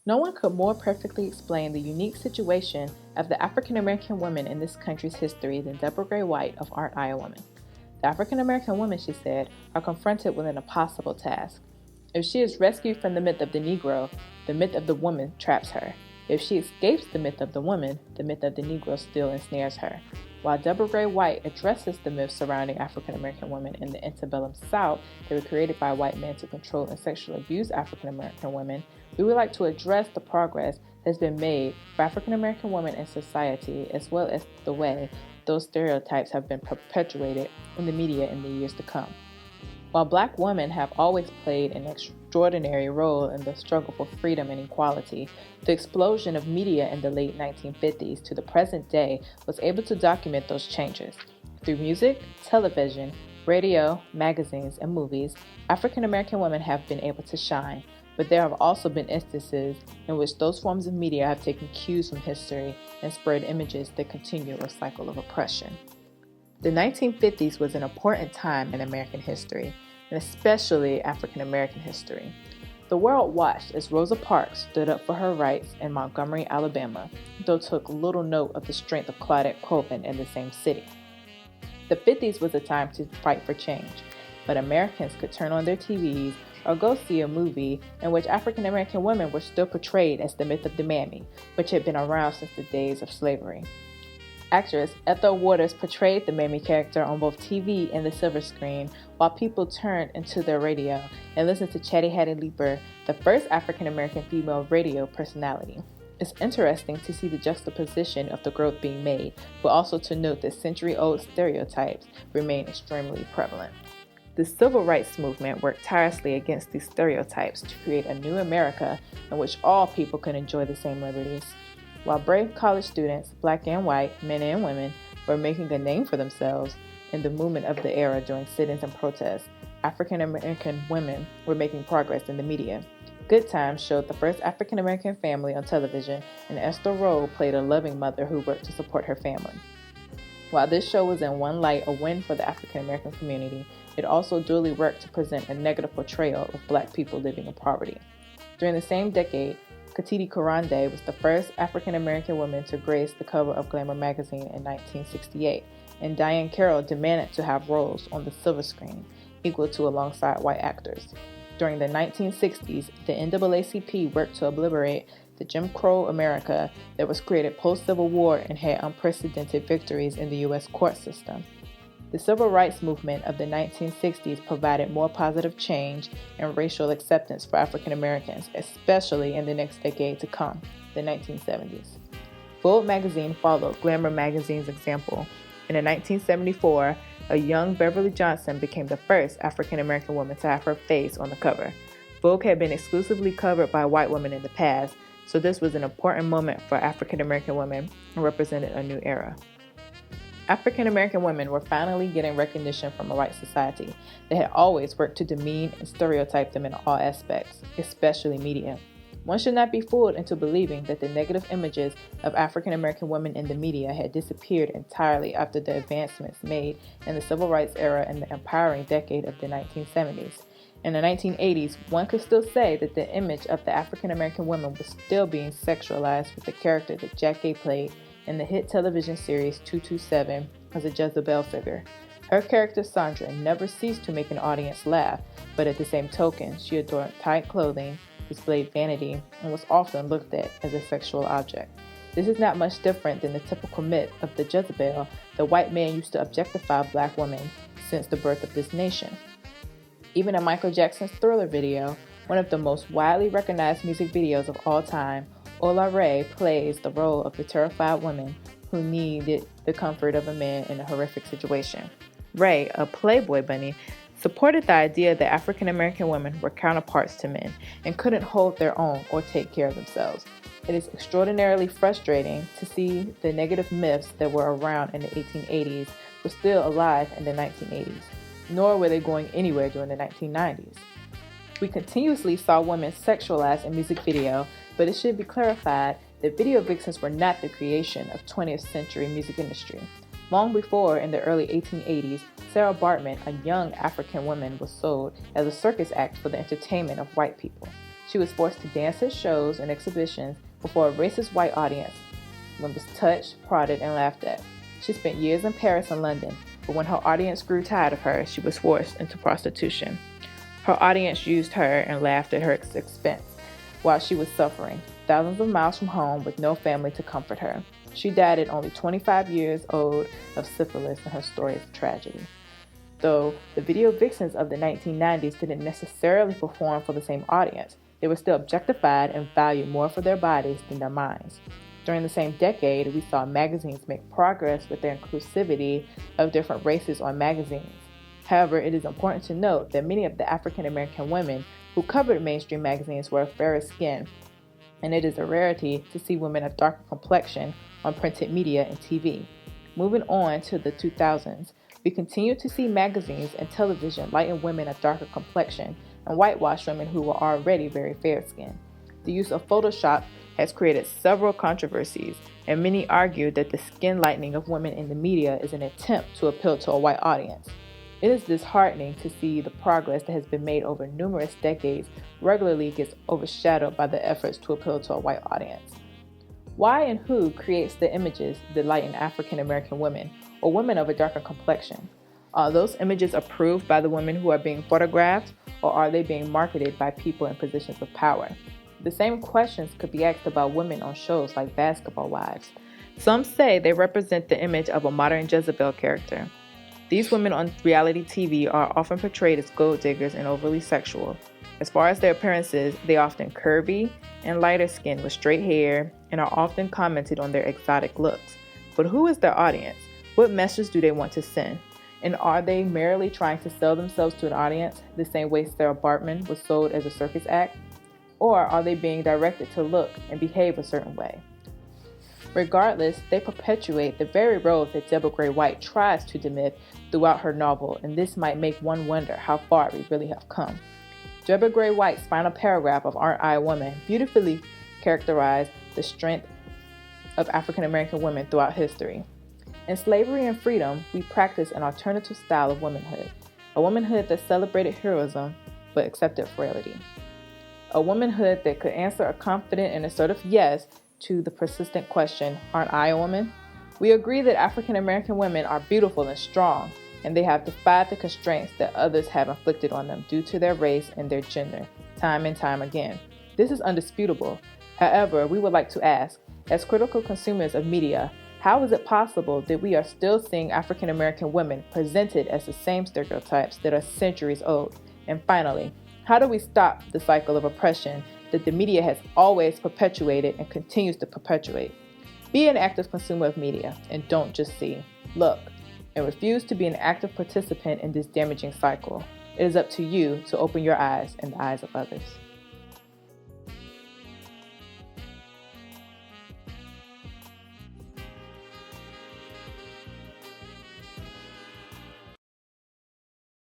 No one could more perfectly explain the unique situation of the African American woman in this country's history than Deborah Gray White of Aren't I a Woman? The African American women, she said, are confronted with an impossible task. If she is rescued from the myth of the Negro, the myth of the woman traps her. If she escapes the myth of the woman, the myth of the Negro still ensnares her. While Deborah Gray White addresses the myths surrounding African American women in the antebellum South that were created by white men to control and sexually abuse African American women, we would like to address the progress that has been made for African American women in society, as well as the way those stereotypes have been perpetuated in the media in the years to come. While Black women have always played an extraordinary role in the struggle for freedom and equality, the explosion of media in the late 1950s to the present day was able to document those changes. Through music, television, radio, magazines, and movies, African American women have been able to shine, but there have also been instances in which those forms of media have taken cues from history and spread images that continue a cycle of oppression. The 1950s was an important time in American history, and especially African American history. The world watched as Rosa Parks stood up for her rights in Montgomery, Alabama, though took little note of the strength of Claudette Colvin in the same city. The 50s was a time to fight for change, but Americans could turn on their TVs or go see a movie in which African American women were still portrayed as the myth of the mammy, which had been around since the days of slavery. Actress Ethel Waters portrayed the mammy character on both TV and the silver screen, while people turned into their radio and listened to Chatty Hattie Leaper, the first African American female radio personality. It's interesting to see the juxtaposition of the growth being made, but also to note that century-old stereotypes remain extremely prevalent. The civil rights movement worked tirelessly against these stereotypes to create a new America in which all people could enjoy the same liberties. While brave college students, black and white, men and women, were making a name for themselves in the movement of the era during sit-ins and protests, African American women were making progress in the media. Good Times showed the first African American family on television, and Esther Rolle played a loving mother who worked to support her family. While this show was in one light a win for the African American community, it also duly worked to present a negative portrayal of black people living in poverty. During the same decade, Katiti Kurande was the first African American woman to grace the cover of Glamour magazine in 1968, and Diahann Carroll demanded to have roles on the silver screen, equal to alongside white actors. During the 1960s, the NAACP worked to obliterate the Jim Crow America that was created post-Civil War and had unprecedented victories in the U.S. court system. The civil rights movement of the 1960s provided more positive change and racial acceptance for African Americans, especially in the next decade to come, the 1970s. Vogue magazine followed Glamour magazine's example. In 1974, a young Beverly Johnson became the first African American woman to have her face on the cover. Vogue had been exclusively covered by white women in the past, so this was an important moment for African American women and represented a new era. African American women were finally getting recognition from a white society that had always worked to demean and stereotype them in all aspects, especially media. One should not be fooled into believing that the negative images of African American women in the media had disappeared entirely after the advancements made in the civil rights era and the empowering decade of the 1970s. In the 1980s, one could still say that the image of the African American woman was still being sexualized with the character that Jackie played in the hit television series 227 as a Jezebel figure. Her character Sandra never ceased to make an audience laugh, but at the same token, she adorned tight clothing, displayed vanity, and was often looked at as a sexual object. This is not much different than the typical myth of the Jezebel that white men used to objectify black women since the birth of this nation. Even in Michael Jackson's Thriller video, one of the most widely recognized music videos of all time, Ola Ray plays the role of the terrified woman who needed the comfort of a man in a horrific situation. Ray, a Playboy bunny, supported the idea that African American women were counterparts to men and couldn't hold their own or take care of themselves. It is extraordinarily frustrating to see the negative myths that were around in the 1880s were still alive in the 1980s, nor were they going anywhere during the 1990s. We continuously saw women sexualized in music video, but it should be clarified that video vixens were not the creation of 20th century music industry. Long before, in the early 1880s, Sarah Bartman, a young African woman, was sold as a circus act for the entertainment of white people. She was forced to dance at shows and exhibitions before a racist white audience and was touched, prodded, and laughed at. She spent years in Paris and London, but when her audience grew tired of her, she was forced into prostitution. Her audience used her and laughed at her expense while she was suffering, thousands of miles from home with no family to comfort her. She died at only 25 years old of syphilis, and her story is a tragedy. Though the video vixens of the 1990s didn't necessarily perform for the same audience, they were still objectified and valued more for their bodies than their minds. During the same decade, we saw magazines make progress with their inclusivity of different races on magazines. However, it is important to note that many of the African American women who covered mainstream magazines were of fairer skin, and it is a rarity to see women of darker complexion on printed media and TV. Moving on to the 2000s, we continue to see magazines and television lighten women of darker complexion and whitewash women who were already very fair-skinned. The use of Photoshop has created several controversies, and many argue that the skin lightening of women in the media is an attempt to appeal to a white audience. It is disheartening to see the progress that has been made over numerous decades regularly gets overshadowed by the efforts to appeal to a white audience. Why and who creates the images that lighten African American women or women of a darker complexion? Are those images approved by the women who are being photographed, or are they being marketed by people in positions of power? The same questions could be asked about women on shows like Basketball Wives. Some say they represent the image of a modern Jezebel character. These women on reality TV are often portrayed as gold diggers and overly sexual. As far as their appearances, they are often curvy and lighter skinned with straight hair and are often commented on their exotic looks. But who is their audience? What message do they want to send? And are they merely trying to sell themselves to an audience the same way Sarah Baartman was sold as a circus act? Or are they being directed to look and behave a certain way? Regardless, they perpetuate the very roles that Deborah Gray White tries to demit throughout her novel, and this might make one wonder how far we really have come. Deborah Gray White's final paragraph of Aren't I a Woman beautifully characterized the strength of African American women throughout history. In Slavery and Freedom, we practice an alternative style of womanhood, a womanhood that celebrated heroism but accepted frailty, a womanhood that could answer a confident and assertive yes to the persistent question, aren't I a woman? We agree that African American women are beautiful and strong, and they have defied the constraints that others have inflicted on them due to their race and their gender, time and time again. This is undisputable. However, we would like to ask, as critical consumers of media, how is it possible that we are still seeing African American women presented as the same stereotypes that are centuries old? And finally, how do we stop the cycle of oppression that the media has always perpetuated and continues to perpetuate? Be an active consumer of media and don't just see, look, and refuse to be an active participant in this damaging cycle. It is up to you to open your eyes and the eyes of others.